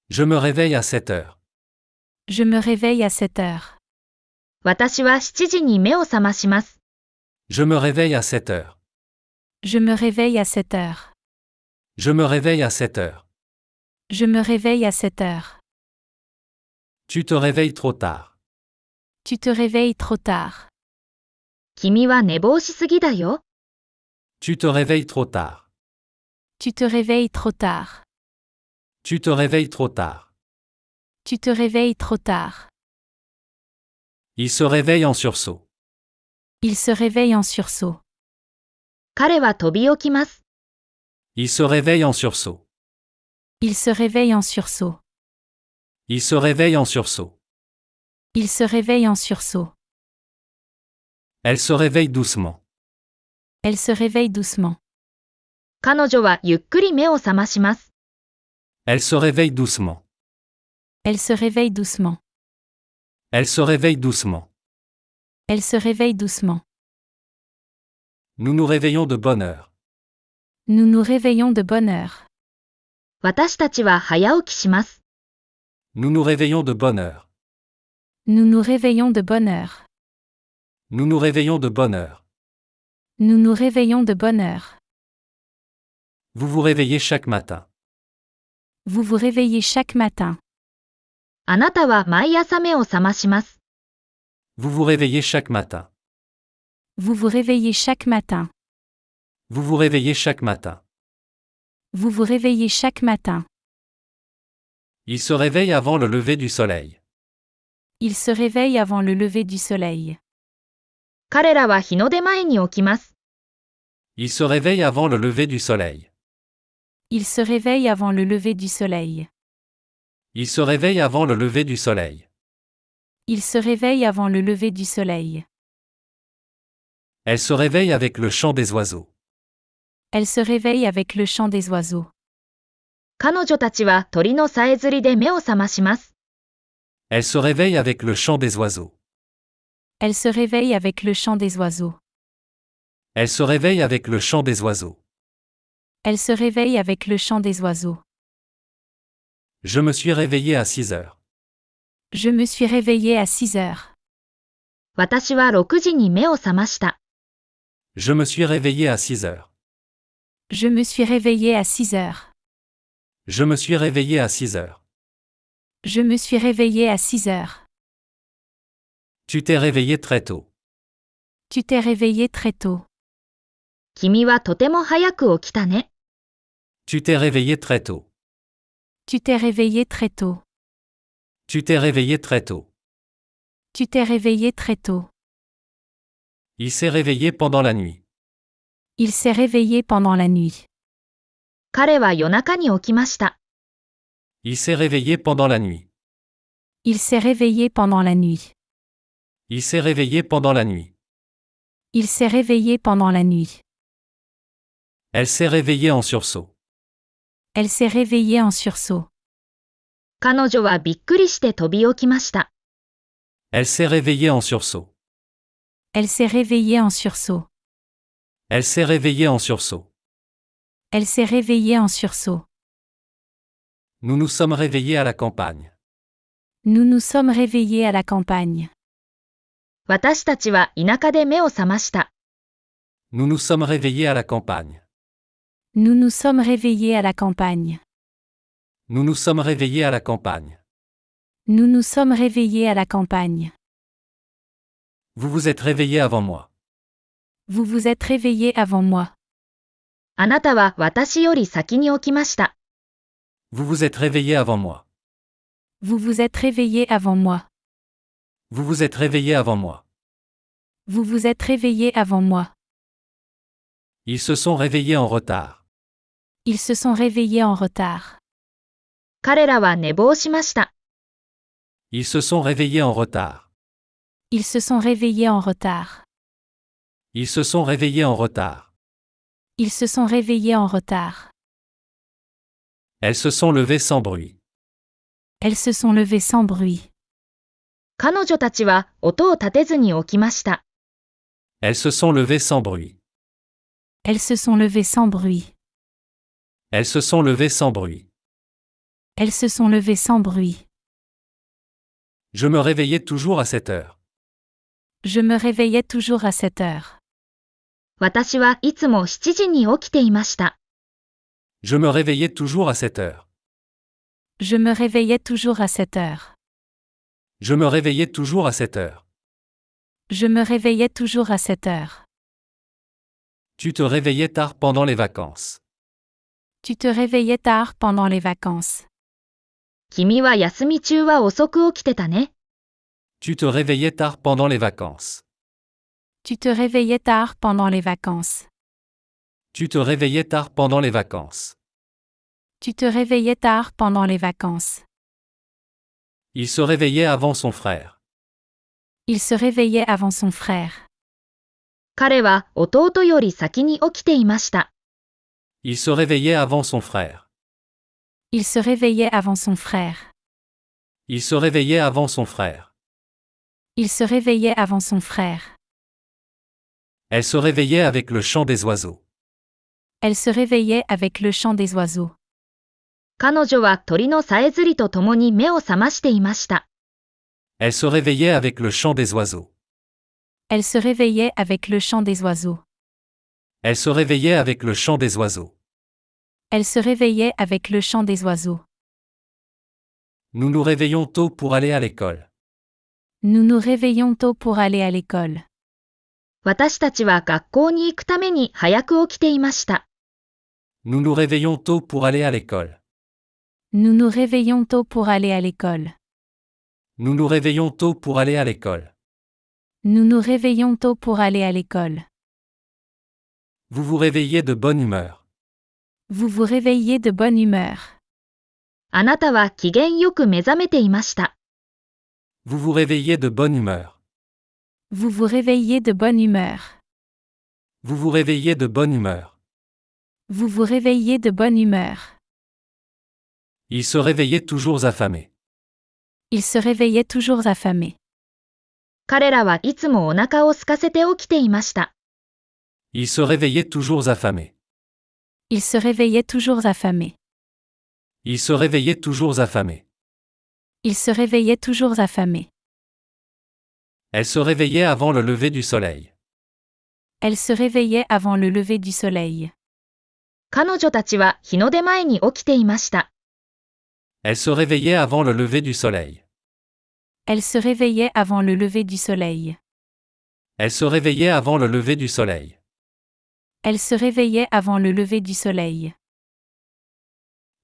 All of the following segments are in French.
Je me réveille à 7 heures. Je me réveille à 7 heures. 私は7時に目を覚まします。Je me réveille à 7 heures. Je me réveille à 7 heures. Je me réveille à 7 heures. Je me réveille à 7 heures. Tu te réveilles trop tard. Tu te réveilles trop tard. 君は寝坊しすぎだよ。Tu te réveilles trop tard. Tu te réveilles trop tard. Tu te réveilles trop tard. Tu te réveilles trop tard. Il se réveille en sursaut. Il se réveille en sursaut. 彼は飛び起きます。Il se réveille en sursaut. Il se réveille en sursaut. Il se réveille en sursaut. Il se réveille en sursaut. Elle se réveille doucement. Elle se réveille doucement. 彼女はゆっくり目を覚まします。Elle se réveille doucement. Elle se réveille doucement. Elle se réveille doucement. Elle se réveille doucement. Nous nous réveillons de bonne heure. Nous nous réveillons de bonne heure. 私たちは早起きします。Nous nous réveillons de bonne heure. Nous nous réveillons de bonne heure. Nous nous réveillons de bonne heure. Nous nous réveillons de bonne heure. Vous vous réveillez chaque matin. Vous vous réveillez chaque matin. あなたは毎朝目を覚まします。Vous vous réveillez chaque matin. Vous vous réveillez chaque matin. Vous vous réveillez chaque matin. Vous vous réveillez chaque matin. Il se réveille avant le lever du soleil. Il se réveille avant le lever du soleil. 彼らは日の出前に起きます。Il se réveille avant le lever du soleil. Il se réveille avant le lever du soleil. Il se réveille avant le lever du soleil. Il se réveille avant le lever du soleil. Elle se réveille avec le chant des oiseaux. Elle se réveille avec le chant des oiseaux. 彼女たちは鳥のさえずりで目を覚まします。Elle se réveille avec le chant des oiseaux. Elle se réveille avec le chant des oiseaux. Elle se réveille avec le chant des oiseaux. Elle se réveille avec le chant des oiseaux. Je me suis réveillé à 6 heures. Je me suis réveillée à 6 heures. 私は6時に目を覚ました。Je me suis réveillé à 6 heures. Je me suis réveillée à 6 heures. Je me suis réveillé à 6 heures. Je me suis réveillée à 6 heures. Tu t'es réveillé très tôt. Tu t'es réveillée très tôt. 君はとても早く起きたね。Tu t'es réveillé très tôt. Tu t'es réveillée très tôt. Tu t'es réveillé très tôt. Tu t'es réveillée très tôt. Il s'est réveillé pendant la nuit. Il s'est réveillé pendant la nuit. 彼は夜中に起きました。Il s'est réveillé pendant la nuit. Il s'est réveillé pendant la nuit. Il s'est réveillé pendant la nuit. Il s'est réveillé pendant la nuit. Elle s'est réveillée en sursaut. Elle s'est réveillée en sursaut. 彼女はびっくりして飛び起きました。Elle s'est réveillée en sursaut. Elle s'est réveillée en sursaut. Elle s'est réveillée en sursaut. Elle s'est réveillée en sursaut. Nous nous sommes réveillés à la campagne. Nous nous sommes réveillés à la campagne. 私たちは田舎で目を覚ました。Nous nous sommes réveillés à la campagne. Nous nous sommes réveillés à la campagne. Nous nous sommes réveillés à la campagne. Nous nous sommes réveillés à la campagne. Vous vous êtes réveillés avant moi. Vous vous êtes réveillés avant moi. あなたは私より先に起きました。Vous vous êtes réveillés avant moi. Vous vous êtes réveillés avant moi. Vous vous êtes réveillés avant moi. Vous vous êtes réveillés avant moi. Ils se sont réveillés en retard. Ils se sont réveillés en retard. 彼らは寝坊しました。Ils se sont réveillés en retard. Ils se sont réveillés en retard. Ils se sont réveillés en retard. Ils se sont réveillés en retard. Elles se sont levées sans bruit. Elles se sont levées sans bruit. 彼女たちは音を立てずに起きました。Elles se sont levées sans bruit. Elles se sont levées sans bruit. Elles se sont levées sans bruit. Elles se sont levées sans bruit. Je me réveillais toujours à 7 heures. Je me réveillais toujours à 7 heures. 私はいつも7時に起きていました。Je me réveillais toujours à 7 heures. Je me réveillais toujours à 7 heures. Je me réveillais toujours à 7 heures. Je me réveillais toujours à 7 heures. Tu te réveillais tard pendant les vacances. Tu te réveillais tard pendant les vacances. 君は休み中は遅く起きてたね。Tu te réveillais tard pendant les vacances. Tu te réveillais tard pendant les vacances. Tu te réveillais tard pendant les vacances. Tu te réveillais tard pendant les vacances. Il se réveillait avant son frère. Il se réveillait avant son frère. 彼は弟より先に起きていました。Il se réveillait avant son frère. Il se réveillait avant son frère. Il se réveillait avant son frère. Il se réveillait avant son frère. Elle se réveillait avec le chant des oiseaux. Elle se réveillait avec le chant des oiseaux. 彼女は鳥のさえずりとともに目を覚ましていました。Elle se réveillait avec le chant des oiseaux. Elle se réveillait avec le chant des oiseaux. Elle se réveillait avec le chant des oiseaux. Elle se réveillait avec le chant des oiseaux. Nous nous réveillons tôt pour aller à l'école. Nous nous réveillons tôt pour aller à l'école. 私たちは学校に行くために早く起きていました。Nous nous réveillons tôt pour aller à l'école. Nous nous réveillons tôt pour aller à l'école. Nous nous réveillons tôt pour aller à l'école. Nous nous réveillons tôt pour aller à l'école. Vous vous réveillez de bonne humeur. Vous vous réveillez de bonne humeur. あなたは機嫌よく目覚めていました。Vous vous réveillez de bonne humeur. Vous vous réveillez de bonne humeur. Vous vous réveillez de bonne humeur. Vous vous réveillez de bonne humeur. Il se réveillait toujours affamé. Il se réveillait toujours affamé. 彼らはいつもお腹を空かせて起きていました。Il se réveillait toujours affamé. Il se réveillait toujours affamé. Il se réveillait toujours affamé. Il se réveillait toujours affamé. Elle se réveillait avant le lever du soleil. Elle se réveillait avant le lever du soleil. 彼女たちは日の出前に起きていました。Elle se réveillait avant le lever du soleil. Elle se réveillait avant le lever du soleil. Elle se réveillait avant le lever du soleil. Elle se réveillait avant le lever du soleil.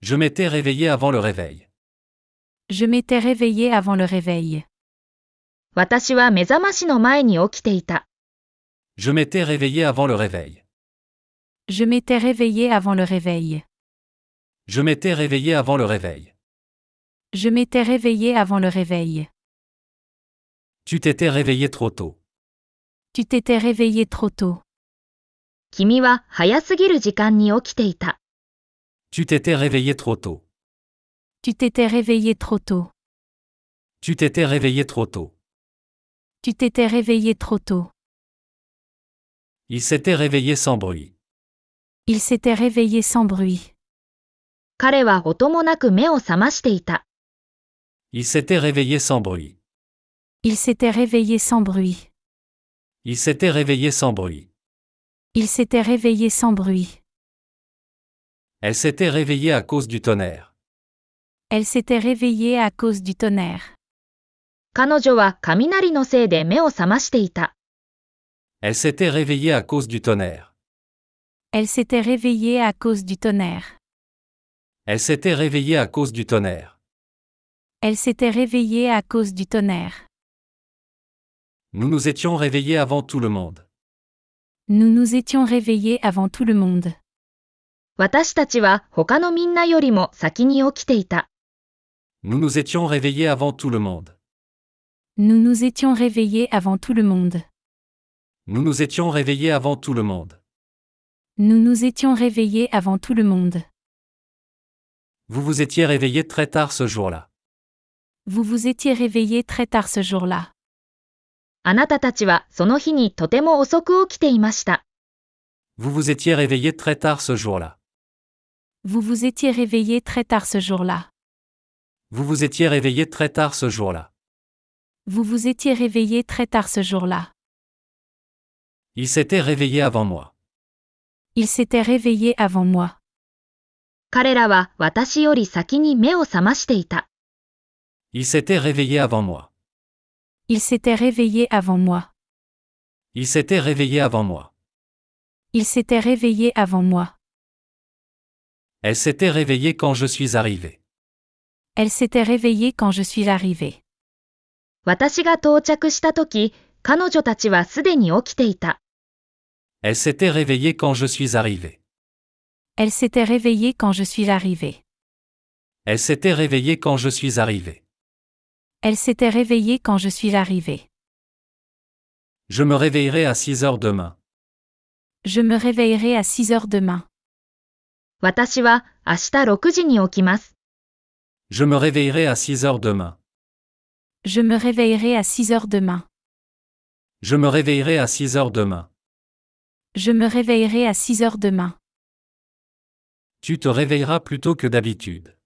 Je m'étais réveillé avant le réveil. Je m'étais réveillé avant le réveil. 私は目覚ましの前に起きていた。Je m'étais réveillé avant le réveil. Je m'étais réveillé avant le réveil. Je m'étais réveillé avant le réveil. Je m'étais réveillé avant le réveil. Tu t'étais réveillé trop tôt. Tu t'étais réveillé trop tôt. 君は早すぎる時間に起きていた。Tu t'étais réveillé trop tôt. Tu t'étais réveillé trop tôt. Tu t'étais réveillé trop tôt. Tu t'étais réveillé trop tôt. Il s'était réveillé sans bruit. Il s'était réveillé sans bruit. 彼は音もなく目を覚ましていた。Il s'était réveillé sans bruit. Il s'était réveillé sans bruit. Il s'était réveillé sans bruit. Il s'était réveillé sans bruit. Elle s'était réveillée à cause du tonnerre. Elle s'était réveillée à cause du tonnerre. 彼女は雷のせいで目を覚ましていた。Elle s'était réveillée à cause du tonnerre. Elle s'était réveillée à cause du tonnerre. Elle s'était réveillée à cause du tonnerre. Elle s'était réveillée à cause du tonnerre. Nous nous étions réveillés avant tout le monde. Nous nous étions réveillés avant tout le monde. 私たちは他のみんなよりも先に起きていた。Nous nous étions réveillés avant tout le monde. Nous nous étions réveillés avant tout le monde. Nous nous étions réveillés avant tout le monde. Nous nous étions réveillés avant tout le monde. Vous vous étiez réveillés très tard ce jour-là. Vous vous étiez réveillés très tard ce jour-là. あなたたちはその日にとても遅く起きていました。Vous vous étiez réveillés très tard ce jour-là. Vous vous étiez réveillés très tard ce jour-là. Vous vous étiez réveillé très tard ce jour-là. Vous vous étiez réveillé très tard ce jour-là. Il s'était réveillé avant moi. Il s'était réveillé avant moi. 彼らは私より先に目を覚ましていた。Il s'était réveillé avant moi. Il s'était réveillé avant moi. Il s'était réveillé avant moi. Il s'était réveillé avant moi. Elle s'était réveillée quand je suis arrivé. Elle s'était réveillée quand je suis arrivé. 私が到着したとき、彼女たちはすでに起きていた。Elle s'était réveillée quand je suis arrivé. Elle s'était réveillée quand je suis arrivé. Elle s'était réveillée quand je suis arrivé. Elle s'était réveillée quand je suis arrivé. Je me réveillerai à 6 heures demain. Je me réveillerai à 6 heures demain. 私は明日6時に起きます。Je me réveillerai à 6 heures demain. Je me réveillerai à 6 heures demain. Je me réveillerai à 6 heures demain. Je me réveillerai à 6 heures demain. Tu te réveilleras plus tôt que d'habitude.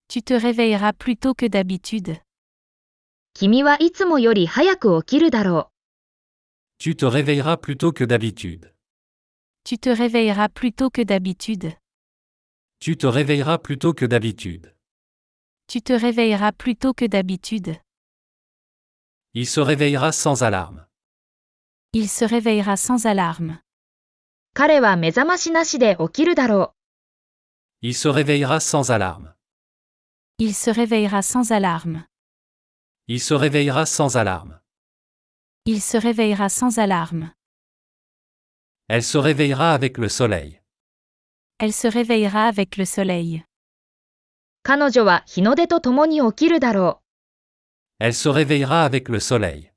Tu te réveilleras plus tôt que d'habitude. 君はいつもより早く起きるだろ Tu te réveilleras plus tôt que d'habitude. Tu te réveilleras plus tôt que d'habitude. Tu te réveilleras plus tôt que d'habitude. Tu te réveilleras plus tôt que d'habitude. Il se réveillera sans alarme. Il se réveillera sans alarme. う。彼は目覚ましなしで起きるだろ Il se réveillera sans alarme. Il se réveillera sans alarme. Il se réveillera sans alarme. Il se réveillera sans alarme. Elle se réveillera avec le soleil. Elle se réveillera avec le soleil. う。彼女は日の出とともに起きるだろ Elle se réveillera avec le soleil.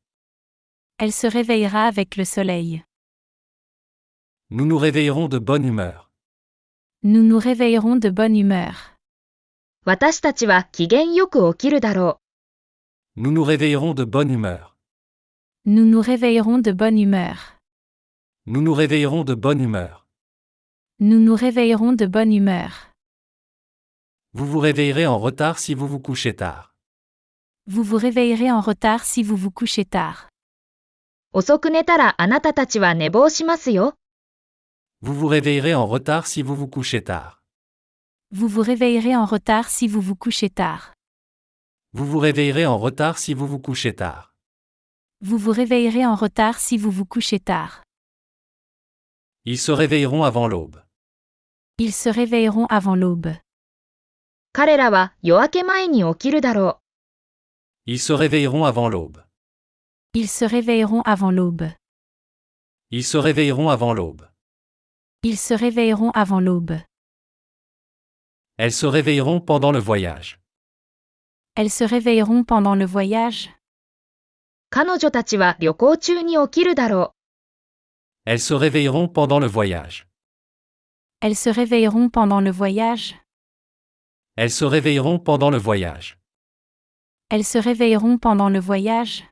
Elle se réveillera avec le soleil. Nous nous réveillerons de bonne humeur. Nous nous réveillerons de bonne humeur. う。私たちは機嫌よく起きるだろ Nous nous réveillerons de bonne humeur. Nous nous réveillerons de bonne humeur. Nous nous réveillerons de bonne humeur. Nous nous réveillerons de bonne humeur. Vous vous réveillerez en retard si vous vous couchez tard. Vous vous réveillerez en retard si vous vous couchez tard. う。遅く寝たらあなたたちは寝坊しますよ。 Vous vous réveillerez en retard si vous vous couchez tard. Vous vous réveillerez en retard si vous vous couchez tard. Vous vous réveillerez en retard si vous vous couchez tard. Vous vous réveillerez en retard si vous vous couchez tard. Ils se réveilleront avant l'aube. Ils se réveilleront avant l'aube. 彼らは夜明け前に起きるだろ Ils se réveilleront avant l'aube. Ils se réveilleront avant l'aube. Ils se réveilleront avant l'aube. Ils se réveilleront avant l'aube. Elles se réveilleront pendant le voyage. Elles se réveilleront pendant le voyage. う。彼女たちは旅行中に起きるだろ Elles se réveilleront pendant le voyage. Elles se réveilleront pendant le voyage. Elles se réveilleront pendant le voyage. Elles se réveilleront pendant le voyage.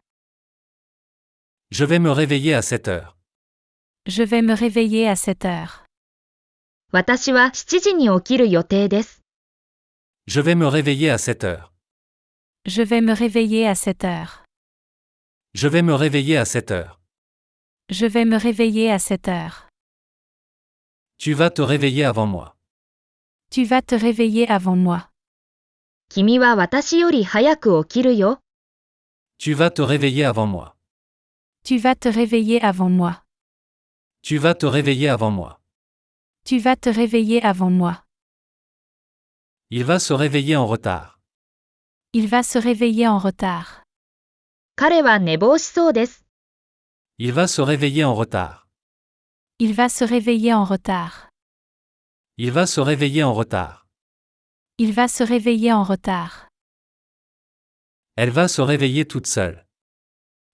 Je vais me réveiller à 7 heures. Je vais me réveiller à 7 heures. う。私は7時に起きる予定です。 Je vais me réveiller à 7 heures. Je vais me réveiller à 7 heures. Je vais me réveiller à 7 heures. Je vais me réveiller à 7 heures. Tu vas te réveiller avant moi. Tu vas te réveiller avant moi. 君は私より早く起きるよ。 Tu vas te réveiller avant moi. Tu vas te réveiller avant moi. Tu vas te réveiller avant moi. Tu vas te réveiller avant moi. Il va se réveiller en retard. Il va se réveiller en retard. 彼は寝坊しそうです。 Il va se réveiller en retard. Il va se réveiller en retard. Il va se réveiller en retard. Il va se réveiller en retard. Elle va se réveiller toute seule.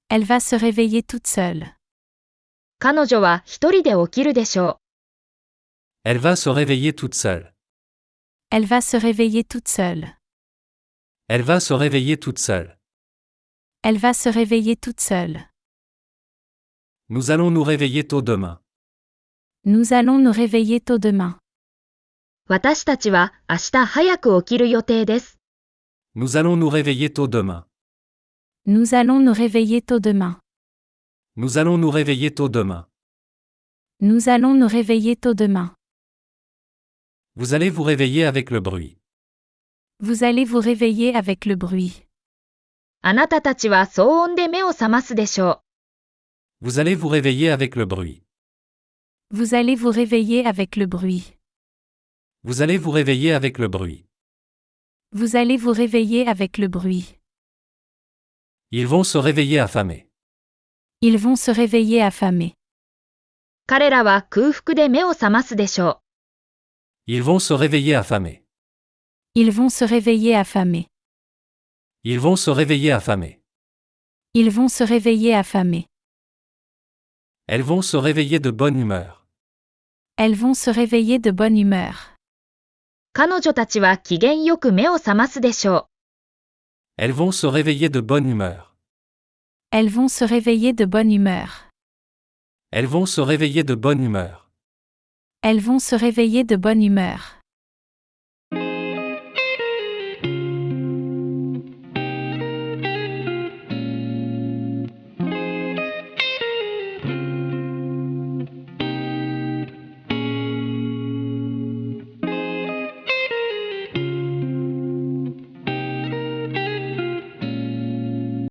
Elle va se réveiller toute seule. 彼女は一人で起きるでしょ Elle va se réveiller toute seule. Elle va se réveiller toute seule. Elle va se réveiller toute seule. Elle va se réveiller toute seule. Nous allons nous réveiller tôt demain. Nous allons nous réveiller tôt demain. う。私たちは明日早く起きる予定です。Nous allons nous réveiller tôt demain. Nous allons nous réveiller tôt demain. Nous allons nous réveiller tôt demain. Nous allons nous réveiller tôt demain. Vous allez vous réveiller avec le bruit. Vous allez vous réveiller avec le bruit. あなたたちは騒音で目を覚ますでしょ Vous allez vous réveiller avec le bruit. Vous allez vous réveiller avec le bruit. Vous allez vous réveiller avec le bruit. Vous allez vous réveiller avec le bruit. Ils vont se réveiller affamés. Ils vont se réveiller affamés. う。彼らは空腹で目を覚ますでしょ Ils vont se réveiller affamés. Ils vont se réveiller affamés. Ils vont se réveiller affamés. Ils vont se réveiller affamés. Elles vont se réveiller de bonne humeur. Elles vont se réveiller de bonne humeur. う。彼女たちは機嫌よく目を覚ますでしょ Elles vont se réveiller de bonne humeur. Elles vont se réveiller de bonne humeur. Elles vont se réveiller de bonne humeur. Elles vont se réveiller de bonne humeur.